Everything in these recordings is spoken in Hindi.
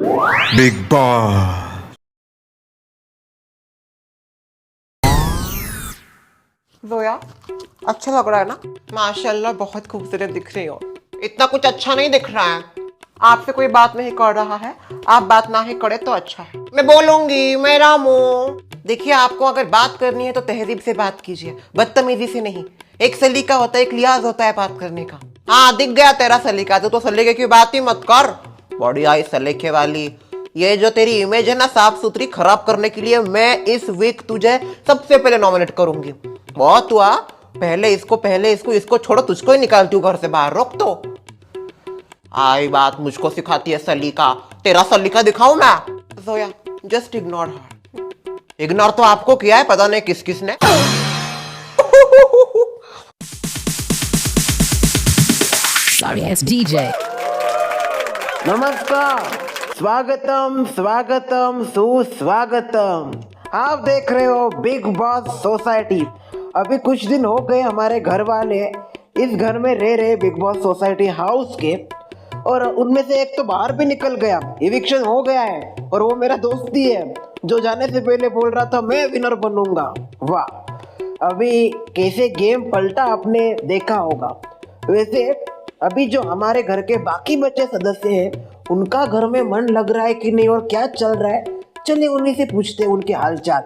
Big boss. जोया, अच्छा लग रहा है ना? माशाल्लाह बहुत खूबसूरत दिख रही हो। इतना कुछ अच्छा नहीं दिख रहा है। आपसे कोई बात नहीं कर रहा है, आप बात ना ही करे तो अच्छा है। मैं बोलूंगी, मेरा मुंह। देखिए, आपको अगर बात करनी है तो तहजीब से बात कीजिए, बदतमीजी से नहीं। एक सलीका होता है, एक लिहाज होता है बात करने का। हाँ, दिख गया तेरा सलीका। तो सलीके की बात ही मत कर। बड़ी आई सलीके वाली। ये जो तेरी इमेज है ना साफ सुथरी खराब करने के लिए मैं इस वीक तुझे सबसे पहले नॉमिनेट करूंगी। बहुत हुआ, पहले इसको इसको छोड़ो, तुझको ही निकालती हूँ घर से बाहर। रोक तो आई बात मुझको सिखाती है सलीका। तेरा सलीका दिखाऊं मैं? Zoya, just ignore her. Ignore तो आपको किया है, पता नहीं किस किसने। Sorry, it's DJ. नमस्कार, स्वागतम स्वागतम सुस्वागतम। आप देख रहे हो बिग बॉस सोसाइटी। अभी कुछ दिन हो गए हमारे घर वाले इस घर में रह रहे बिग बॉस सोसाइटी हाउस के, और उनमें से एक तो बाहर भी निकल गया, इविक्शन हो गया है। और वो मेरा दोस्त ही है जो जाने से पहले बोल रहा था मैं विनर बनूंगा। वाह, अभी कैसे गेम पलटा आपने देखा होगा। वैसे अभी जो हमारे घर के बाकी बचे सदस्य हैं उनका घर में मन लग रहा है कि नहीं और क्या चल रहा है, चलिए उन्हीं से पूछते हैं उनके हालचाल।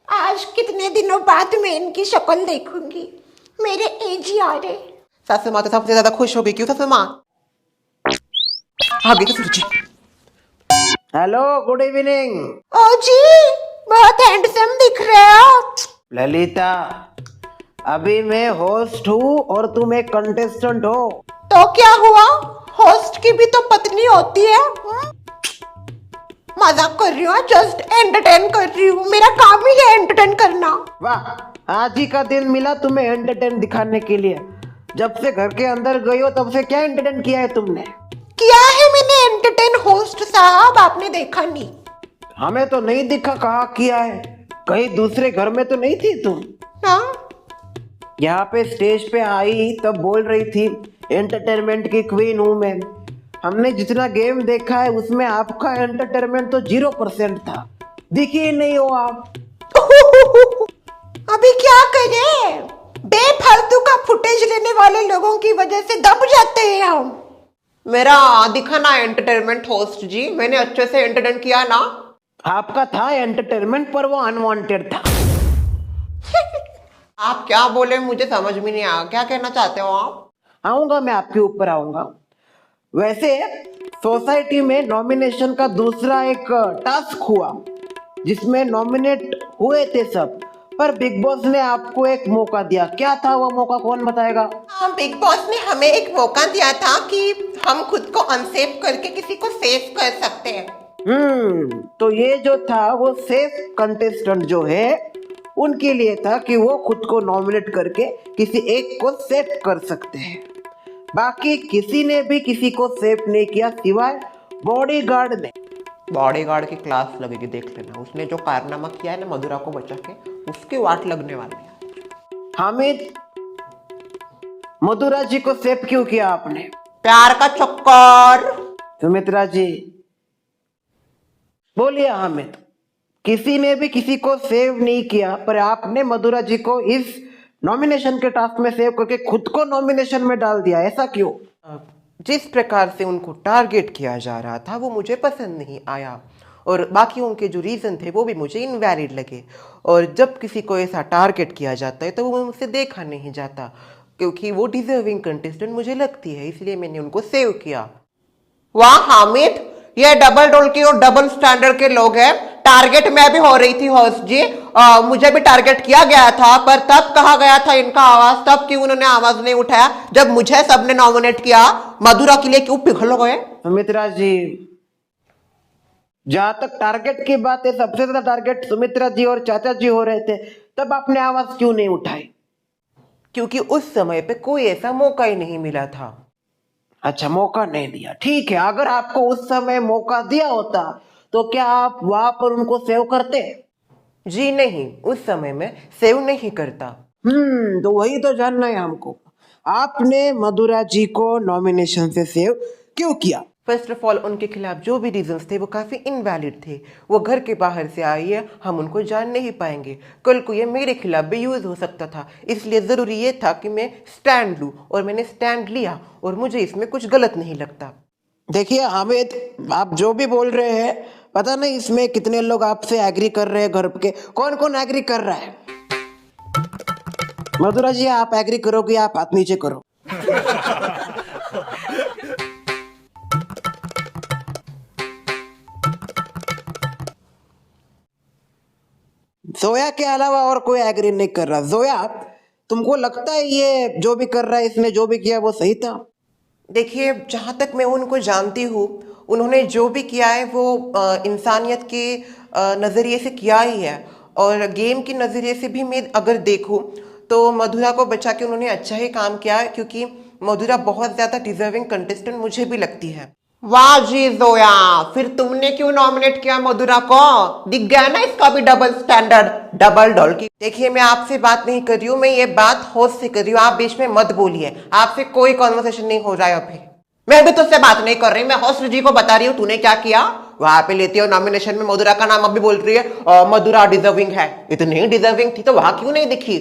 आज कितने दिनों बाद मैं इनकी शक्ल देखूंगी। मेरे एज ही आ रहे। सासू माँ तो सबसे ज्यादा खुश होगी। क्यों सासू माँ? आगे तो सुरुचि। Hello, good evening. ओ जी, बहुत हैंडसम दिख रहे हो। ललिता, अभी मैं होस्ट हूँ और तुम एक कंटेस्टेंट हो। तो क्या हुआ, होस्ट की भी तो पत्नी होती है। मजाक कर रही हूँ, जस्ट एंटरटेन कर रही हूँ। मेरा काम ही है एंटरटेन करना। वाह, आज ही का दिन मिला तुम्हें एंटरटेन दिखाने के लिए। जब से घर के अंदर गई हो तब से क्या एंटरटेन किया है तुमने? किया है मैंने एंटरटेन होस्ट साहब, आपने देखा नहीं? हमें तो नहीं दिखा, कहाँ किया है? कहीं दूसरे घर में तो नहीं थी तुम? हाँ, यहाँ पे स्टेज पे आई तब बोल रही थी एंटरटेनमेंट की क्वीन हूँ मैं। हमने जितना गेम देखा है उसमें आपका एंटरटेनमेंट तो 0% था, दिखी ही नहीं हो आप। अभी क्या करें, बेफालतू का फुटेज लेने वाले लोगों की वजह से दब जाते हैं हम। मेरा दिखा ना एंटरटेनमेंट होस्ट जी, मैंने अच्छे से एंटरटेन किया ना। आपका था एंटरटेनमेंट पर वो अनवांटेड था। आप क्या बोले मुझे समझ में नहीं आया, क्या कहना चाहते हो आप? आऊंगा, मैं आपके ऊपर आऊंगा। वैसे सोसाइटी में नॉमिनेशन का दूसरा एक टास्क हुआ जिसमें नॉमिनेट हुए थे सब, पर बिग बॉस ने आपको एक मौका दिया। क्या था वो मौका, कौन बताएगा? हाँ, बिग बॉस ने हमें एक मौका दिया था कि हम खुद को अनसेफ करके किसी को सेफ कर सकते हैं। तो ये जो था वो सेफ कंटेस्टेंट जो है उनके लिए था कि वो खुद को नॉमिनेट करके किसी एक को सेफ कर सकते हैं। बाकी किसी ने भी किसी को सेफ नहीं किया सिवाय बॉडीगार्ड ने। बॉडीगार्ड की क्लास लगेगी, देख लेना। उसने जो कारनामा किया है ना मधुरा को बचा के, उसकी वाट लगने वाली है। हामिद, मधुरा जी को सेफ क्यों किया आपने? प्यार का चक्कर। सुमित्रा जी बोलिए। हामिद, किसी ने भी किसी को सेव नहीं किया, पर आपने मधुरा जी को इस नॉमिनेशन के टास्क में सेव करके खुद को नॉमिनेशन में डाल दिया, ऐसा क्यों? जिस प्रकार से उनको टारगेट किया जा रहा था वो मुझे पसंद नहीं आया, और बाकी उनके जो रीज़न थे वो भी मुझे इनवैलिड लगे। और जब किसी को ऐसा टारगेट किया जाता है तो वो मुझसे देखा नहीं जाता, क्योंकि वो डिजर्विंग कंटेस्टेंट मुझे लगती है, इसलिए मैंने उनको सेव किया। वाह हामिद, ये डबल रोल के और डबल स्टैंडर्ड के लोग हैं। टारगेट मैं भी हो रही थी होस्ट जी, मुझे भी टारगेट किया गया था, पर तब कहा गया था इनका आवाज, तब क्यों उन्होंने आवाज नहीं उठाया जब मुझे सबने नॉमिनेट किया? मधुरा के लिए क्यों पिघल गए? सुमित्रा जी, जहां तक टारगेट की बात है, सबसे ज्यादा टारगेट सुमित्रा जी और चाचा जी हो रहे थे, तब आपने आवाज क्यों नहीं उठाई? क्योंकि उस समय पे कोई ऐसा मौका ही नहीं मिला था। अच्छा, मौका नहीं दिया, ठीक है। अगर आपको उस समय मौका दिया होता तो क्या आप वहां पर उनको सेव करते? जी नहीं, उस समय में सेव नहीं करता। तो वही तो जानना है हमको, आपने मधुरा जी को नॉमिनेशन से सेव क्यों किया? फर्स्ट ऑफ ऑल उनके खिलाफ जो भी रीजंस थे वो काफ़ी इनवैलिड थे। वो घर के बाहर से आई है, हम उनको जान नहीं पाएंगे। कल को ये मेरे खिलाफ भी यूज़ हो सकता था, इसलिए ज़रूरी ये था कि मैं स्टैंड लूँ, और मैंने स्टैंड लिया और मुझे इसमें कुछ गलत नहीं लगता। देखिए हामिद, आप जो भी बोल रहे हैं, पता नहीं इसमें कितने लोग आपसे एग्री कर रहे हैं। घर के कौन कौन एग्री कर रहा है? मधुरा जी, आप एग्री करोगे? आप हाथ नीचे करो। जोया के अलावा और कोई एग्री नहीं कर रहा। जोया, तुमको लगता है ये जो भी कर रहा है, इसने जो भी किया वो सही था? देखिए, जहाँ तक मैं उनको जानती हूँ, उन्होंने जो भी किया है वो इंसानियत के नज़रिए से किया ही है, और गेम के नज़रिए से भी मैं अगर देखूँ तो मधुरा को बचा के उन्होंने अच्छा ही काम किया है, क्योंकि मधुरा बहुत ज़्यादा डिजर्विंग कंटेस्टेंट मुझे भी लगती है। वाह जी जोया, फिर तुमने क्यों नॉमिनेट किया मधुरा को? दिख गया ना इसका भी डबल स्टैंडर्ड, डबल डॉल की। देखिए, मैं आपसे बात नहीं कर रही हूँ, मैं ये बात होस्ट से कर रही हूँ। आप बीच में मत बोलिए, आपसे कोई कॉन्वर्सेशन नहीं हो रहा है अभी। मैं भी तुझसे बात नहीं कर रही, मैं होस्ट जी को बता रही हूँ तूने क्या किया। वहां पे लेती हो नॉमिनेशन में मधुरा का नाम, अभी बोल रही है मधुरा डिजर्विंग है। इतनी डिजर्विंग थी तो वहां क्यों नहीं दिखी?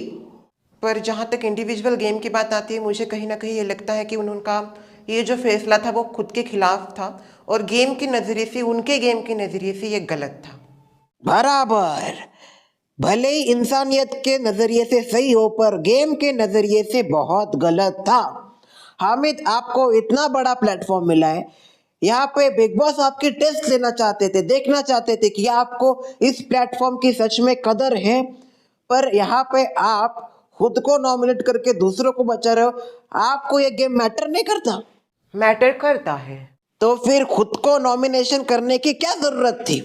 पर जहां तक इंडिविजुअल गेम की बात आती है, मुझे कहीं ना कहीं ये लगता है कि उनका ये जो फैसला था वो खुद के खिलाफ था, और गेम के नजरिए से, उनके गेम के नजरिए से ये गलत था। बराबर, भले ही इंसानियत के नजरिए से सही हो, पर गेम के नजरिए से बहुत गलत था। हामिद, आपको इतना बड़ा प्लेटफॉर्म मिला है, यहाँ पे बिग बॉस आपकी टेस्ट लेना चाहते थे, देखना चाहते थे कि आपको इस प्लेटफॉर्म की सच में कदर है, पर यहाँ पे आप खुद को नॉमिनेट करके दूसरों को बचा रहे हो। आपको ये गेम मैटर नहीं करता? मैटर करता है। तो फिर खुद को नॉमिनेशन करने की क्या जरूरत थी?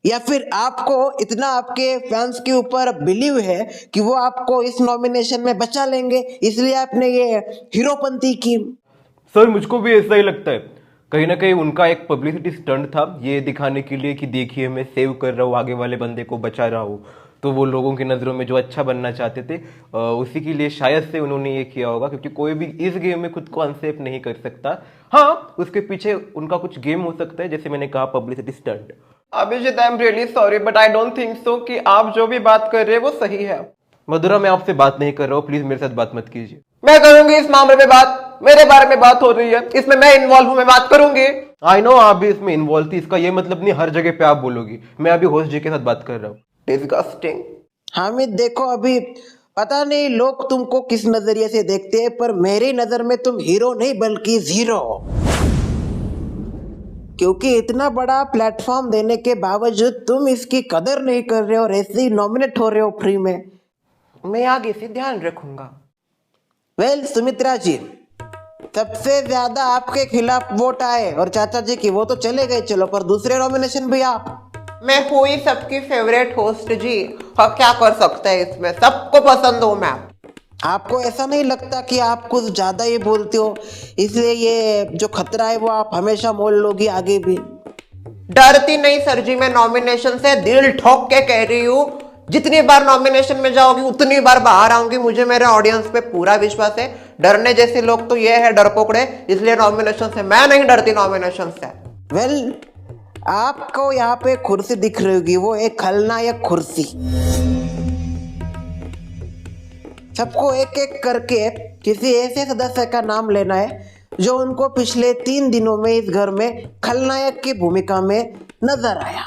या फिर आपको इतना आपके फैंस के ऊपर बिलीव है कि वो आपको इस नॉमिनेशन में बचा लेंगे, इसलिए आपने ये हीरोपंती की? सर, मुझको भी ऐसा ही लगता है। कहीं ना कहीं उनका एक पब्लिसिटी स्टंट था, ये दिखाने के लिए कि देखिए मैं सेव कर रहा हूँ, आगे वाले बंदे को बचा रहा हूँ। तो वो लोगों की नज़रों में जो अच्छा बनना चाहते थे, उसी के लिए शायद से उन्होंने ये किया होगा, क्योंकि कोई भी इस गेम में खुद को अनसेफ नहीं कर सकता। हाँ, उसके पीछे उनका कुछ गेम हो सकता है, जैसे मैंने कहा publicity stunt. Abhijeet, I am really sorry, but I don't think so कि आप जो भी बात कर रहे हैं वो सही है। मधुरा, मैं आपसे बात नहीं कर रहा हूँ, प्लीज मेरे साथ बात मत कीजिए। मैं करूंगी इस मामले में बात, मेरे बारे में बात हो रही है, इसमें मैं इन्वॉल्व हूं, मैं बात करूंगी। आई नो आप भी इसमें इन्वॉल्व थी, इसका ये मतलब नहीं हर जगह पे आप बोलोगी। मैं अभी होस्ट जी के साथ बात कर रहा हूँ। डिस्गस्टिंग। हामिद, देखो, अभी पता नहीं लोग तुमको किस नजरिए से देखते हैं, पर मेरी नजर में तुम हीरो नहीं बल्कि जीरो, क्योंकि इतना बड़ा प्लेटफॉर्म देने के बावजूद तुम इसकी कदर नहीं कर रहे हो और ऐसे ही नॉमिनेट हो रहे हो फ्री में। मैं आगे से ध्यान रखूंगा। वेल, सुमित्रा जी, सबसे ज्यादा आपके खिलाफ वोट आए और चाचा जी की वो तो चले गए, चलो, पर दूसरे नॉमिनेशन भी आप। मैं हुई सबकी फेवरेट होस्ट जी, और क्या कर सकते हैं इसमें, सबको पसंद हूं मैं। आपको ऐसा नहीं लगता कि आप कुछ ज्यादा ही बोलते हो, इसलिए ये जो खतरा है वो आप हमेशा मोल लोगी आगे भी? डरती नहीं सर जी, मैं नॉमिनेशन से दिल ठोक के कह रही हूँ, जितनी बार नॉमिनेशन में जाओगी उतनी बार बाहर आऊंगी। मुझे मेरे ऑडियंस पे पूरा विश्वास है। डरने जैसे लोग तो ये है डरपोकड़े, इसलिए नॉमिनेशन से मैं नहीं डरती, नॉमिनेशन से। वेल, आपको यहाँ पे कुर्सी दिख रही होगी, वो एक खलनायक कुर्सी। सबको एक एक करके किसी ऐसे सदस्य का नाम लेना है जो उनको पिछले 3 दिनों में इस घर में खलनायक की भूमिका में नजर आया।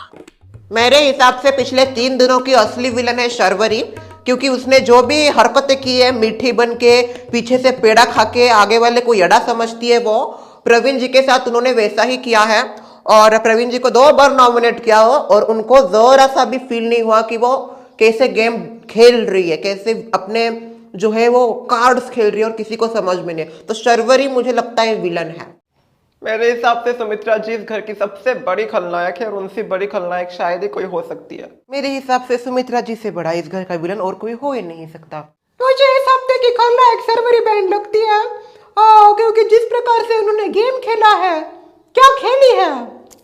मेरे हिसाब से पिछले 3 दिनों की असली विलन है शर्वरी, क्योंकि उसने जो भी हरकतें की है, मीठी बन के, पीछे से पेड़ा खा के आगे वाले को यड़ा समझती है, वो प्रवीण जी के साथ उन्होंने वैसा ही किया है। और प्रवीण जी को 2 बार नॉमिनेट किया हो और उनको जरा सा भी फील नहीं हुआ कि वो कैसे गेम खेल रही है, कैसे अपने जो है वो कार्ड्स खेल रही है और किसी को समझ में नहीं। तो शर्वरी मुझे लगता है विलन है। मेरे हिसाब से सुमित्रा जी इस घर की सबसे बड़ी खलनायक है, और उनसे बड़ी खलनायक शायद ही कोई हो सकती है। मेरे हिसाब से सुमित्रा जी से बड़ा इस घर का विलन और कोई हो ही नहीं सकता। मुझे इस हफ्ते की खलनायक शर्वरी बहन लगती है, क्योंकि जिस प्रकार से उन्होंने गेम खेला है, क्या खेली है,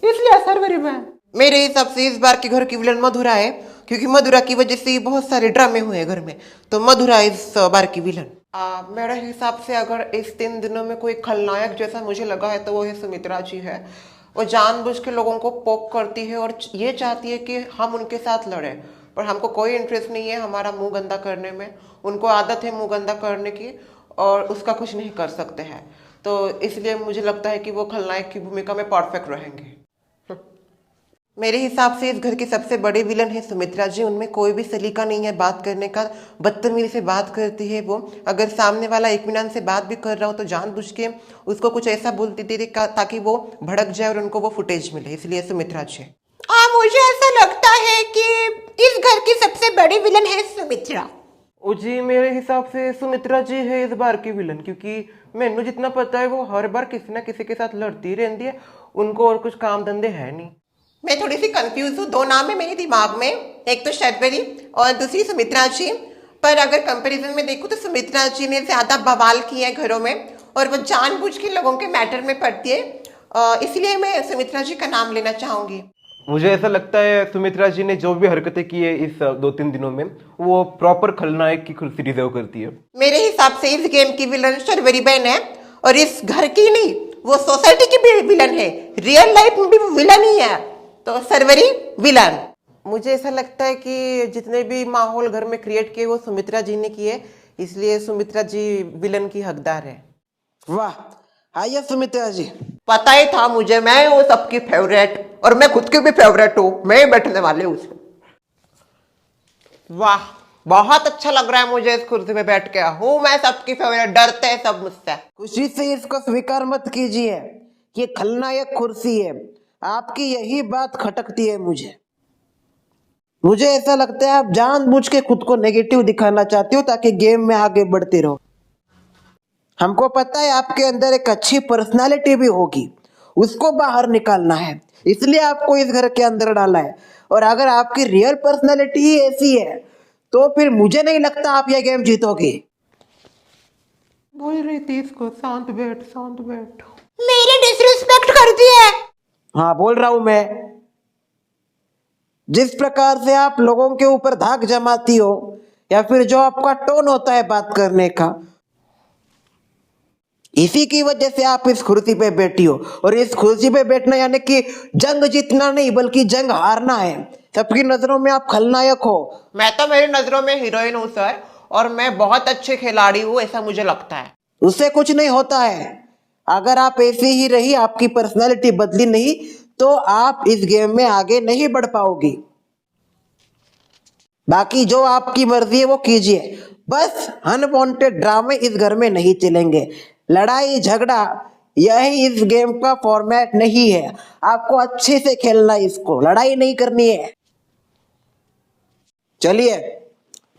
इसलिए शर्वरी बहन। मेरे हिसाब से इस बार के घर की विलन मधुरा है, क्योंकि मधुरा की वजह से बहुत सारे ड्रामे हुए घर में, तो मधुरा इस बार की विलन। मेरे हिसाब से अगर इस 3 दिनों में कोई खलनायक जैसा मुझे लगा है तो वो है सुमित्रा जी है। वो जानबूझ के लोगों को पोक करती है और ये चाहती है कि हम उनके साथ लड़े, पर हमको कोई इंटरेस्ट नहीं है हमारा मुंह गंदा करने में। उनको आदत है मुंह गंदा करने की और उसका कुछ नहीं कर सकते हैं, तो इसलिए मुझे लगता है कि वो खलनायक की भूमिका में परफेक्ट रहेंगे। मेरे हिसाब से इस घर की सबसे बड़ी विलन है सुमित्रा जी। उनमें कोई भी सलीका नहीं है बात करने का, बदतमीजी से बात करती है वो। अगर सामने वाला इत्मीनान से बात भी कर रहा हो तो जानबूझ के उसको कुछ ऐसा बोल देती थी ताकि वो भड़क जाए और उनको वो फुटेज मिले, इसलिए सुमित्रा जी। मुझे ऐसा लगता है कि इस घर की सबसे बड़ी विलन है सुमित्रा। ओ जी, मेरे हिसाब से सुमित्रा जी है इस बार की विलन, क्योंकि मैंने जितना पता है वो हर बार किसी ना किसी के साथ लड़ती रहती है, उनको और कुछ काम धंधे है नहीं। मैं थोड़ी सी कंफ्यूज हूँ, 2 नाम है मेरे दिमाग में, एक तो शर्वरी और दूसरी सुमित्रा जी। पर अगर कंपैरिजन में देखूँ तो सुमित्रा जी ने ज्यादा बवाल किए हैं घरों में और वो जानबूझ के लोगों के मैटर में पड़ती है, इसलिए मैं सुमित्रा जी का नाम लेना चाहूंगी। मुझे ऐसा लगता है सुमित्रा जी ने जो भी हरकतें की है इस 2-3 दिनों में वो प्रॉपर खलनायक की कुर्सी डिजर्व करती है। मेरे हिसाब से इस गेम की विलन शर्वरी बहन है और इस घर की नहीं, वो सोसाइटी की भी विलन है, रियल लाइफ में भी विलन ही है, तो शर्वरी विलन। मुझे ऐसा लगता है कि जितने भी माहौल घर में क्रिएट किए वो सुमित्रा जी ने किए, इसलिए सुमित्रा जी विलन की हकदार है। वाह, आइए सुमित्रा जी। पता ही था मुझे, मैं हूँ सबकी फेवरेट और मैं खुद की भी फेवरेट हूँ, मैं ही बैठने वाले हूँ उसमें। वाह, बहुत अच्छा लग रहा है मुझे इस कुर्सी पे बैठ के। हूँ मैं सबकी फेवरेट, डरते हैं सब मुझसे। खुशी से इसको स्वीकार मत कीजिए, ये खलनायक कुर्सी है। आपकी यही बात खटकती है मुझे ऐसा लगता है आप जानबूझ के खुद को नेगेटिव दिखाना चाहते हो ताकि गेम में आगे बढ़ते रहो। हमको पता है आपके अंदर एक अच्छी पर्सनालिटी भी होगी, उसको बाहर निकालना है, इसलिए आपको इस घर के अंदर डाला है। और अगर आपकी रियल पर्सनालिटी ही ऐसी है तो फिर मुझे नहीं लगता आप ये गेम जीतोगे। बोल रही थी इसको शांत बैठ, शांत बैठ। मेरी डिसरिस्पेक्ट कर दी है। हाँ, बोल रहा हूं मैं। जिस प्रकार से आप लोगों के ऊपर धाक जमाती हो या फिर जो आपका टोन होता है बात करने का, इसी की वजह से आप इस कुर्सी पे बैठी हो। और इस कुर्सी पे बैठना यानी कि जंग जीतना नहीं बल्कि जंग हारना है। सबकी नजरों में आप खलनायक हो। मैं तो मेरी नजरों में हीरोइन हूँ सर, और मैं बहुत अच्छे खिलाड़ी हूँ, ऐसा मुझे लगता है। उससे कुछ नहीं होता है। अगर आप ऐसी ही रही, आपकी पर्सनालिटी बदली नहीं, तो आप इस गेम में आगे नहीं बढ़ पाओगी। बाकी जो आपकी मर्जी है वो कीजिए, बस अनवांटेड ड्रामे इस घर में नहीं चलेंगे। लड़ाई झगड़ा यही इस गेम का फॉर्मेट नहीं है। आपको अच्छे से खेलना है, इसको लड़ाई नहीं करनी है। चलिए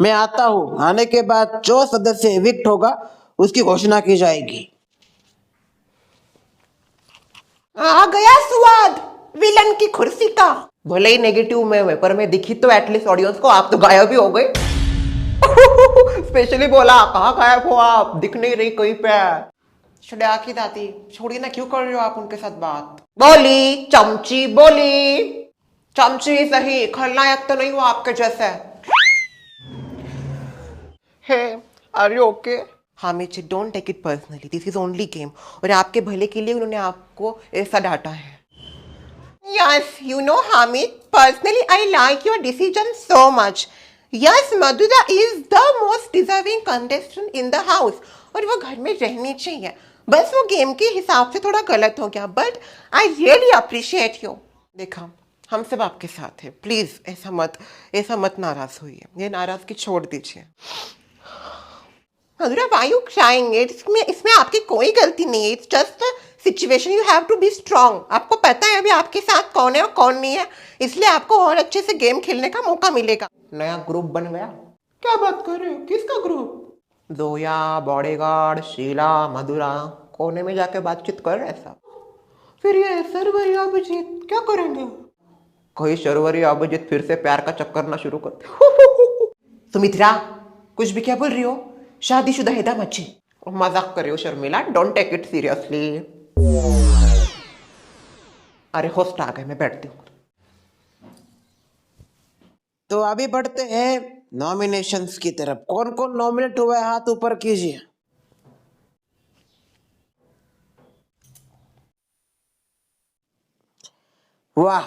मैं आता हूं, आने के बाद जो सदस्य एविक्ट होगा उसकी घोषणा की जाएगी। आ गया स्वाद विलन की कुर्सी का। भले ही नेगेटिव में पर मैं दिखी तो एटलीस्ट ऑडियंस को। आप तो गायब ही हो गए। स्पेशली बोला कहाँ गायब हो आप, दिख नहीं रही कहीं पे। छुड़ा की दाती, छोड़िए ना, क्यों कर रहे हो आप उनके साथ बात। बोली चमची, बोली चमची सही, खलनायक तो नहीं हुआ आपके जैसे। Hey are you okay? Hamid, don't take it personally, this is only game, और आपके भले के लिए उन्होंने आपको ऐसा डांटा है। Yes, you know Hamid, personally I like your decision so much. Yes, Madhura is the most deserving contestant in the house. और वो घर में रहनी चाहिए, बस वो गेम के हिसाब से थोड़ा गलत हो गया, but I really appreciate you. देखा, हम सब आपके साथ हैं, प्लीज ऐसा मत नाराज होइए, ये नाराजगी छोड़ दीजिए। मधुरा, why you crying? इसमें आपकी कोई गलती नहीं है, it's just situation, you have to be strong. आपको पता है अभी आपके साथ कौन है और कौन नहीं है, इसलिए आपको और अच्छे से गेम खेलने का मौका मिलेगा। नया ग्रुप बन गया। क्या बात कर रहे हो, किसका ग्रुप? जोया, बॉडीगार्ड, शीला, मधुरा कोने में जाके बातचीत कर रहे सब। फिर ये शर्वरी अभिजीत क्या करेंगे? कोई शर्वरी अभिजीत फिर से प्यार का चक्कर ना शुरू करते। सुमित्रा, कुछ भी क्या बोल रही हो? शादीशुदा हैदा मच्छी। मजाक कर रही हो Sharmila, don't take it seriously. अरे होस्ट आ गए, मैं बैठती हूँ। तो अभी बढ़ते हैं नॉमिनेशंस की तरफ। कौन कौन नॉमिनेट हुआ है हाथ ऊपर कीजिए। वाह,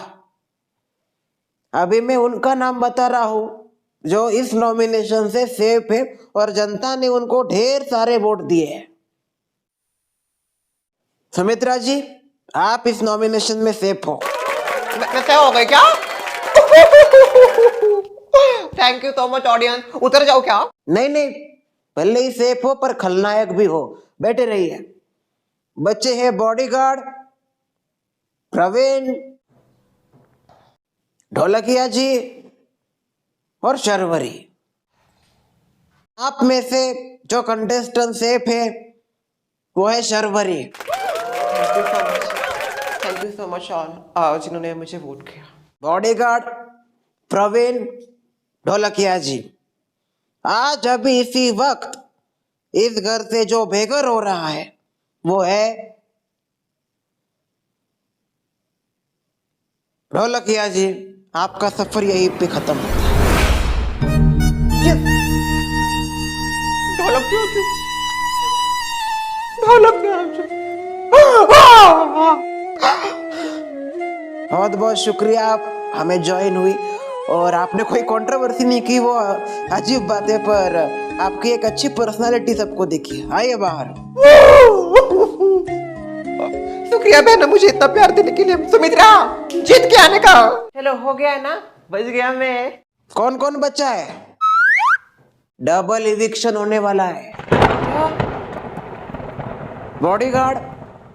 अभी मैं उनका नाम बता रहा हूं जो इस नॉमिनेशन से सेफ है और जनता ने उनको ढेर सारे वोट दिए हैं। सुमित्रा जी, आप इस नॉमिनेशन में सेफ हो। मैं तय हो गई क्या? Thank you so much audience. उतर जाओ क्या? नहीं नहीं, भले ही सेफ हो पर खलनायक भी हो। बैठे रहिए। बच्चे हैं बॉडीगार्ड, प्रवीण, ढोलकिया जी और शर्वरी। आप में से जो कंटेस्टेंट सेफ है वो है Sharvari. Thank you so much all जिन्होंने मुझे वोट किया। बॉडीगार्ड प्रवीण, ढोलकिया जी, आज अभी इसी वक्त इस घर से जो बेघर हो रहा है वो है ढोलकिया जी। आपका सफर यहीं पे खत्म होता है। ढोलक क्यों थी? ढोलक क्यों थी? बहुत बहुत शुक्रिया, आप हमें ज्वाइन हुई और आपने कोई कंट्रोवर्सी नहीं की, वो अजीब बात है, पर आपकी एक अच्छी पर्सनालिटी सबको दिखी। आइए बाहर। शुक्रिया बहना मुझे इतना प्यार देने के लिए। सुमित्रा, जीत के आने का। चलो हो गया ना, बच गया मैं। कौन कौन बचा है? डबल इविक्शन होने वाला है। बॉडीगार्ड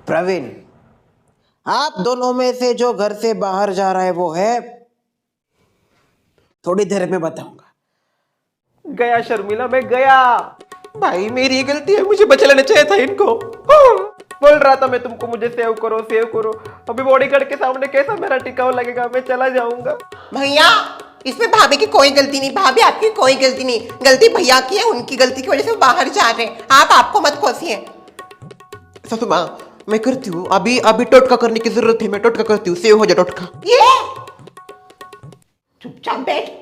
प्रवीण, आप दोनों में से जो घर से बाहर जा रहा है वो है, थोड़ी देर में बताऊंगा। गया शर्मिला, मैं गया। भाई मेरी गलती है, मुझे बचा लेना चाहिए था इनको। बोल रहा था मैं तुमको, मुझे सेव करो सेव करो। अभी बॉडीगार्ड के सामने कैसा मेरा टिकाव लगेगा? मैं चला जाऊंगा। भैया, इसमें भाभी की कोई गलती नहीं। भाभी आपकी कोई गलती नहीं, गलती भैया की है। उनकी गलती की वजह से वो बाहर जा रहे हैं। आप आपको मत कोसिए। ससुमा, मैं करती हूँ। अभी अभी टोटका करने की जरूरत है। मैं टोटका करती हूँ। सेव हो जाए टोटका। ये चुपचाप बैठ।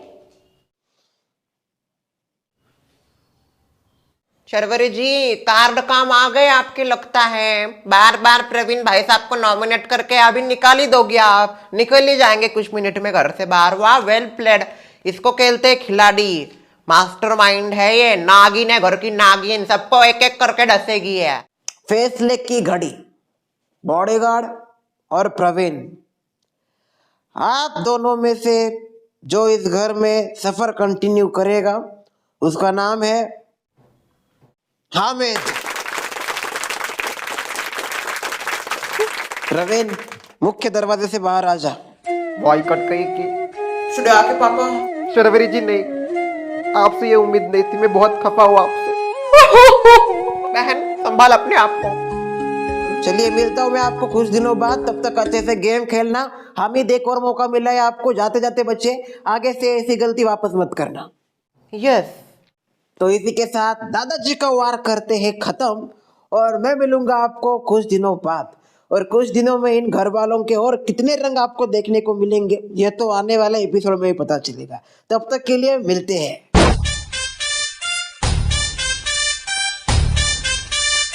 शर्वरी जी, कार्ड काम आ गए आपके लगता है। बार बार प्रवीण भाई साहब को नॉमिनेट करके अभी निकाल ही दोगे आप। निकल ही जाएंगे कुछ मिनट में घर से बाहर। वाह, वेल प्लेड। इसको कहते हैं खिलाड़ी। मास्टरमाइंड है ये। नागिन है, घर की नागिन। सबको एक एक करके डसेगी है। फैसले की घड़ी। बॉडीगार्ड और प्रवीण, आप दोनों में से जो इस घर में सफर कंटिन्यू करेगा उसका नाम है हामिद। प्रवीण, मुख्य दरवाजे से बाहर आ जा। बॉय कट कही की। सुना के पापा। शर्वरी जी, नहीं, आपसे ये उम्मीद नहीं थी। मैं बहुत खफा हूँ आपसे। बहन, संभाल अपने आप को। चलिए, मिलता हूँ मैं आपको कुछ दिनों बाद। तब तक अच्छे से गेम खेलना। हामिद, एक और मौका मिला है आपको। जाते जाते बच्चे, आगे से ऐसी गलती वापस मत करना। यस। तो इसी के साथ दादाजी का वार करते हैं खत्म, और मैं मिलूंगा आपको कुछ दिनों बाद। और कुछ दिनों में इन घर वालों के और कितने रंग आपको देखने को मिलेंगे, यह तो आने वाले एपिसोड में ही पता चलेगा। तब तक के लिए मिलते हैं।